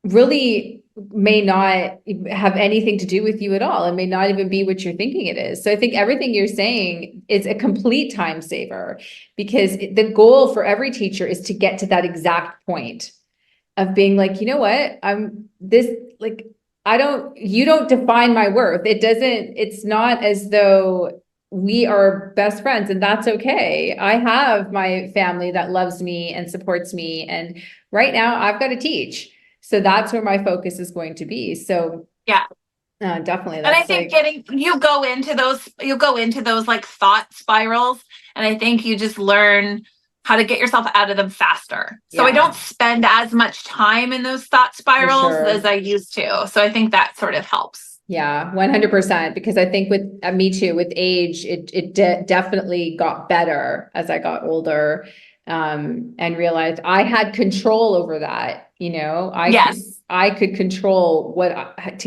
[SPEAKER 1] really may not have anything to do with you at all, and may not even be what you're thinking it is. So I think everything you're saying is a complete time saver, because the goal for every teacher is to get to that exact point of being like, you know what, you don't define my worth. It's not as though we are best friends, and that's okay. I have my family that loves me and supports me, and right now I've got to teach. So that's where my focus is going to be. So
[SPEAKER 2] yeah.
[SPEAKER 1] Definitely.
[SPEAKER 2] And I
[SPEAKER 1] That's
[SPEAKER 2] think
[SPEAKER 1] like,
[SPEAKER 2] you'll go into those like thought spirals. And I think you just learn how to get yourself out of them faster. So I
[SPEAKER 1] yeah,
[SPEAKER 2] don't spend as much time in those thought
[SPEAKER 1] for
[SPEAKER 2] spirals as
[SPEAKER 1] sure.
[SPEAKER 2] I used to. So I think that sort of helps.
[SPEAKER 1] Yeah, 100%. Because I think with me too, with age, it definitely got better as I got older, and realized I had control over that.
[SPEAKER 2] Yes.
[SPEAKER 1] I could control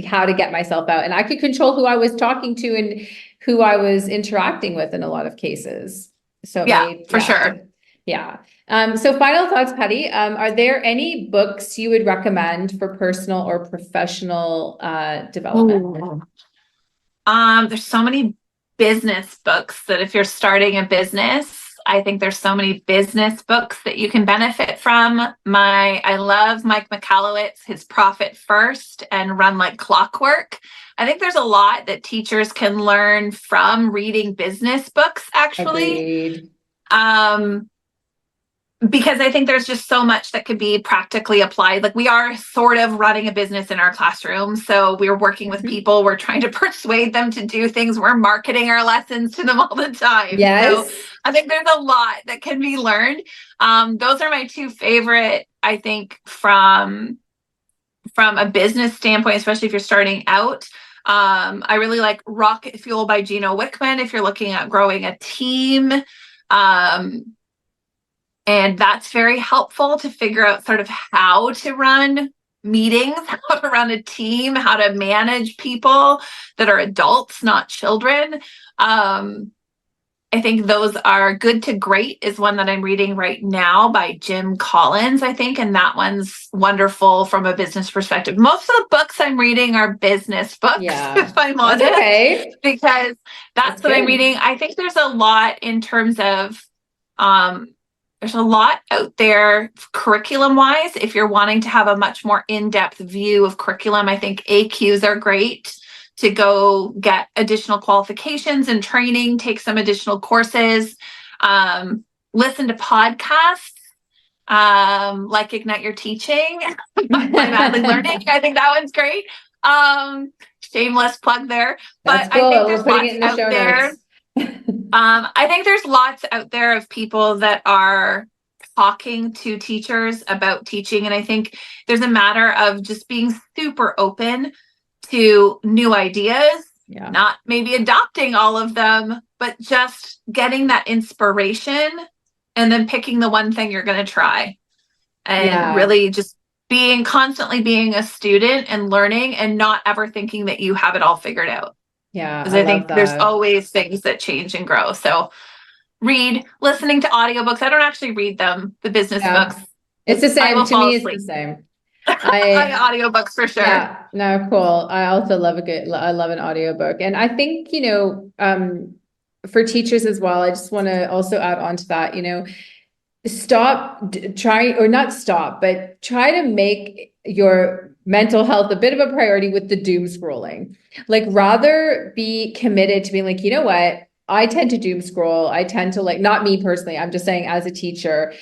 [SPEAKER 1] how to get myself out, and I could control who I was talking to and who I was interacting with in a lot of cases. So it
[SPEAKER 2] Yeah,
[SPEAKER 1] made,
[SPEAKER 2] for
[SPEAKER 1] yeah,
[SPEAKER 2] sure.
[SPEAKER 1] yeah. So final thoughts, Patty. Are there any books you would recommend for personal or professional development?
[SPEAKER 2] Ooh. There's so many business books that if you're starting a business, I think there's so many business books that you can benefit from. I love Mike Michalowicz, his Profit First and Run Like Clockwork. I think there's a lot that teachers can learn from reading business books, actually.
[SPEAKER 1] Agreed.
[SPEAKER 2] Um, because I think there's just so much that could be practically applied. Like we are sort of running a business in our classroom. So we're working with
[SPEAKER 1] Mhm.
[SPEAKER 2] people. We're trying to persuade them to do things. We're marketing our lessons to them all the time. So
[SPEAKER 1] Yes.
[SPEAKER 2] I think there's a lot that can be learned. Those are my two favorite, I think, from a business standpoint, especially if you're starting out. I really like Rocket Fuel by Gino Wickman if you're looking at growing a team. And that's very helpful to figure out sort of how to run meetings, how to run a team, how to manage people that are adults, not children. I think those are Good to Great is one that I'm reading right now by Jim Collins, I think. And that one's wonderful from a business perspective. Most of the books I'm reading are business books,
[SPEAKER 1] Yeah.
[SPEAKER 2] if I'm
[SPEAKER 1] That's
[SPEAKER 2] honest,
[SPEAKER 1] okay.
[SPEAKER 2] because
[SPEAKER 1] That's
[SPEAKER 2] that's what I'm
[SPEAKER 1] good.
[SPEAKER 2] reading. I think there's a lot in terms of, um, there's a lot out there curriculum wise. If you're wanting to have a much more in-depth view of curriculum, I think AQs are great to go get additional qualifications and training, take some additional courses, listen to podcasts like Ignite Your Teaching by Madly Learning. I think that one's great. Shameless plug there.
[SPEAKER 1] That's
[SPEAKER 2] But I think
[SPEAKER 1] cool. We're
[SPEAKER 2] there's
[SPEAKER 1] putting it
[SPEAKER 2] lots
[SPEAKER 1] in the
[SPEAKER 2] out
[SPEAKER 1] show
[SPEAKER 2] there.
[SPEAKER 1] notes.
[SPEAKER 2] I think there's lots out there of people that are talking to teachers about teaching. And I think there's a matter of just being super open to new ideas,
[SPEAKER 1] Yeah.
[SPEAKER 2] not maybe adopting all of them, but just getting that inspiration and then picking the one thing you're going to try and
[SPEAKER 1] Yeah.
[SPEAKER 2] really just constantly being a student and learning and not ever thinking that you have it all figured out.
[SPEAKER 1] Yeah.
[SPEAKER 2] Because
[SPEAKER 1] I
[SPEAKER 2] I
[SPEAKER 1] love
[SPEAKER 2] think there's
[SPEAKER 1] that.
[SPEAKER 2] always things that change and grow. So listening to audiobooks. I don't actually read them, the business books,
[SPEAKER 1] Yeah. It's
[SPEAKER 2] because
[SPEAKER 1] the
[SPEAKER 2] I
[SPEAKER 1] same.
[SPEAKER 2] will
[SPEAKER 1] To
[SPEAKER 2] fall
[SPEAKER 1] me, it's the
[SPEAKER 2] asleep.
[SPEAKER 1] same.
[SPEAKER 2] I
[SPEAKER 1] I
[SPEAKER 2] audiobooks for sure.
[SPEAKER 1] Yeah, no, cool. I also love I love an audiobook. And I think, for teachers as well, I just want to also add on to that, try, or not stop, but try to make your mental health a bit of a priority with the doom scrolling. Like rather be committed to being like, you know what? I tend to doom scroll. I tend to like, not me personally, I'm just saying as a teacher,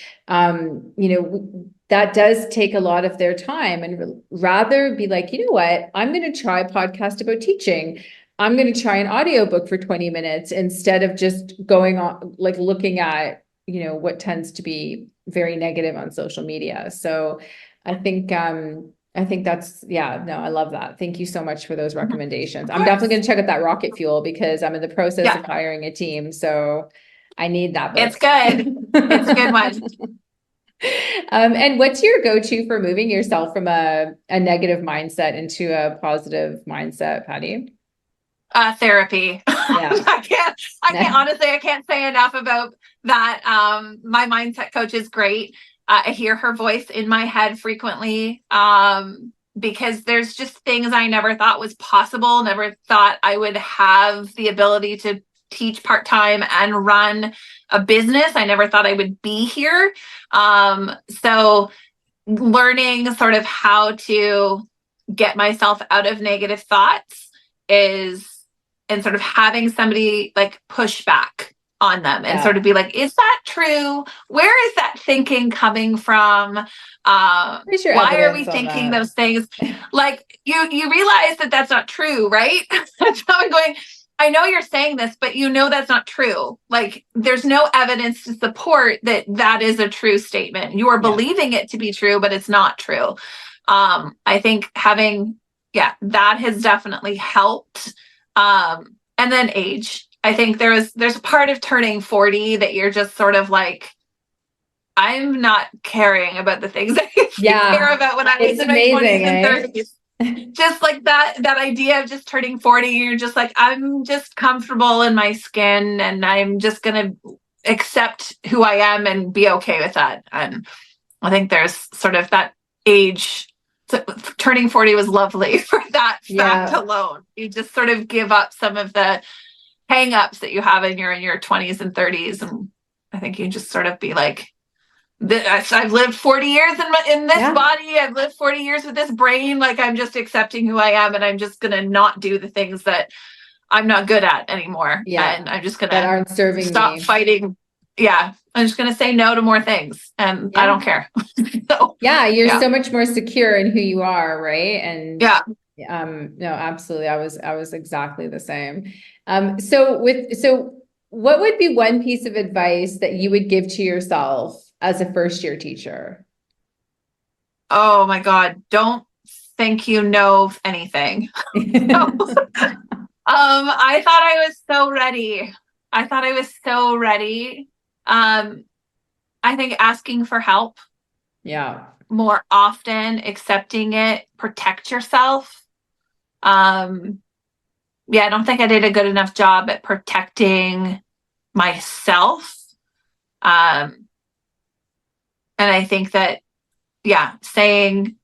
[SPEAKER 1] that does take a lot of their time, and rather be like, you know what? I'm going to try a podcast about teaching. I'm going to try an audiobook for 20 minutes instead of just going on, like looking at what tends to be very negative on social media. So I think that's, yeah, no, I love that. Thank you so much for those recommendations.
[SPEAKER 2] Of
[SPEAKER 1] I'm definitely
[SPEAKER 2] course.
[SPEAKER 1] going to check out that Rocket Fuel because I'm in the process
[SPEAKER 2] Yeah,
[SPEAKER 1] of hiring a team. So I need that
[SPEAKER 2] it's
[SPEAKER 1] book.
[SPEAKER 2] good. It's a good one.
[SPEAKER 1] And what's your go-to for moving yourself from a negative mindset into a positive mindset, Patty?
[SPEAKER 2] Therapy.
[SPEAKER 1] Yeah.
[SPEAKER 2] Honestly, I can't say enough about that. My mindset coach is great. I hear her voice in my head frequently because there's just things I never thought was possible, never thought I would have the ability to teach part-time and run a business. I never thought I would be here. So learning sort of how to get myself out of negative thoughts is and sort of having somebody like push back on them and
[SPEAKER 1] Yeah.
[SPEAKER 2] sort of be like, is that true? Where is that thinking coming from?
[SPEAKER 1] Where's your
[SPEAKER 2] Why are we
[SPEAKER 1] evidence on
[SPEAKER 2] thinking
[SPEAKER 1] that?
[SPEAKER 2] those things? Like you realize that that's not true, right? That's how I'm going. I know you're saying this, but you know that's not true. Like there's no evidence to support that that is a true statement. You are believing it to be true, but it's not true. I think having, that has definitely helped. And then age. I think there's a part of turning 40 that you're just sort of like, I'm not caring about the things I used to care about when I was in my 20s and 30s. Just like that idea of just turning 40, you're just like, I'm just comfortable in my skin and I'm just gonna accept who I am and be okay with that. And I think there's sort of that age. So turning 40 was lovely for that fact alone. You just sort of give up some of the hang-ups that you have in your 20s and 30s, and I think you just sort of be like, I've lived 40 years in this body. I've lived 40 years with this brain. Like I'm just accepting who I am, and I'm just gonna not do the things that I'm not good at anymore.
[SPEAKER 1] Yeah,
[SPEAKER 2] and I'm just gonna
[SPEAKER 1] that aren't serving
[SPEAKER 2] stop
[SPEAKER 1] me.
[SPEAKER 2] fighting. I'm just gonna say no to more things, and I don't care. So
[SPEAKER 1] you're so much more secure in who you are, right? And no, absolutely. I was exactly the same. So what would be one piece of advice that you would give to yourself as a first year teacher?
[SPEAKER 2] Oh my God, don't think you know anything. I thought I was so ready. I think asking for help more often, accepting it, protect yourself. I don't think I did a good enough job at protecting myself. And I think that, saying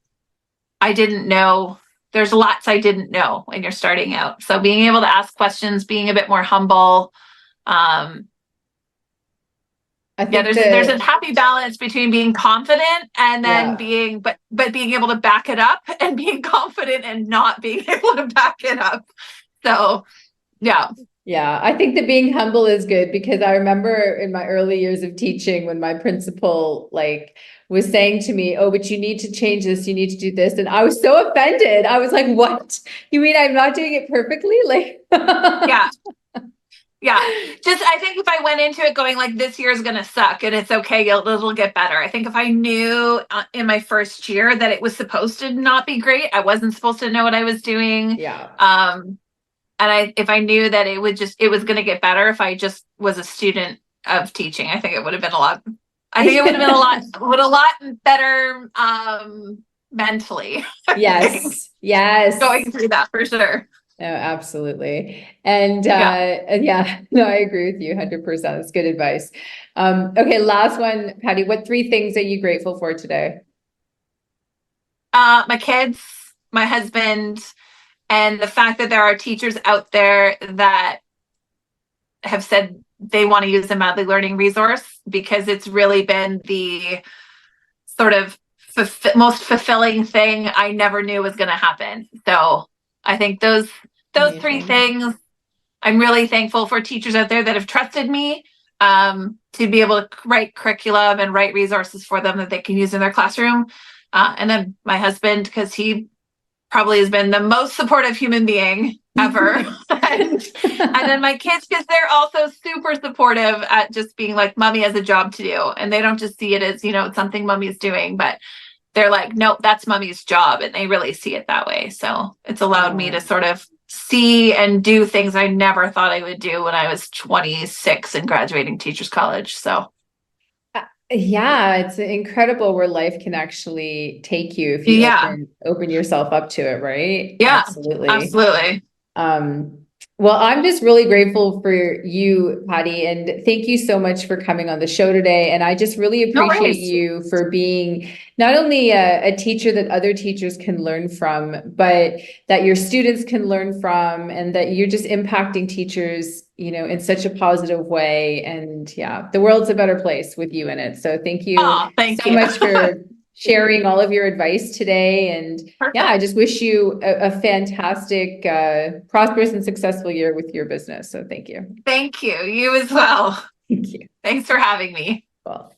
[SPEAKER 2] I didn't know, there's lots I didn't know when you're starting out. So being able to ask questions, being a bit more humble. I think there's a happy balance between being confident and then being able to back it up, and being confident and not being able to back it up. So
[SPEAKER 1] I think that being humble is good, because I remember in my early years of teaching when my principal was saying to me, oh, but you need to change this, you need to do this. And I was so offended. I was like, what? You mean I'm not doing it perfectly?
[SPEAKER 2] Just, I think if I went into it going like, this year is going to suck and it's okay, it'll get better. I think if I knew in my first year that it was supposed to not be great, I wasn't supposed to know what I was doing. And if I knew that it was going to get better if I just was a student of teaching, I think it would have been a lot better mentally.
[SPEAKER 1] Yes.
[SPEAKER 2] Going through that for sure.
[SPEAKER 1] Oh, absolutely. And no, I agree with you 100%. It's good advice. Okay, last one, Patti, what 3 things are you grateful for today?
[SPEAKER 2] My kids, my husband, and the fact that there are teachers out there that have said they want to use the Madly Learning resource, because it's really been the sort of most fulfilling thing I never knew was going to happen. So I think those
[SPEAKER 1] Amazing.
[SPEAKER 2] 3 things, I'm really thankful for teachers out there that have trusted me to be able to write curriculum and write resources for them that they can use in their classroom. And then my husband, because he probably has been the most supportive human being ever. and then my kids, because they're also super supportive at just being like, mommy has a job to do. And they don't just see it as, it's something mommy's doing, but they're like, nope, that's mommy's job. And they really see it that way. So it's allowed me to sort of see and do things I never thought I would do when I was 26 and graduating teachers college. So
[SPEAKER 1] it's incredible where life can actually take you if you open yourself up to it, right? Absolutely. Well, I'm just really grateful for you, Patti, and thank you so much for coming on the show today. And I just really appreciate you for being not only a teacher that other teachers can learn from, but that your students can learn from, and that you're just impacting teachers, in such a positive way. And the world's a better place with you in it. So thank you so much for sharing all of your advice today. And yeah, I
[SPEAKER 2] Perfect.
[SPEAKER 1] just wish you a fantastic, prosperous and successful year with your business. So thank you.
[SPEAKER 2] Thank you. You as well.
[SPEAKER 1] Thank you.
[SPEAKER 2] Thanks for having me.
[SPEAKER 1] Well.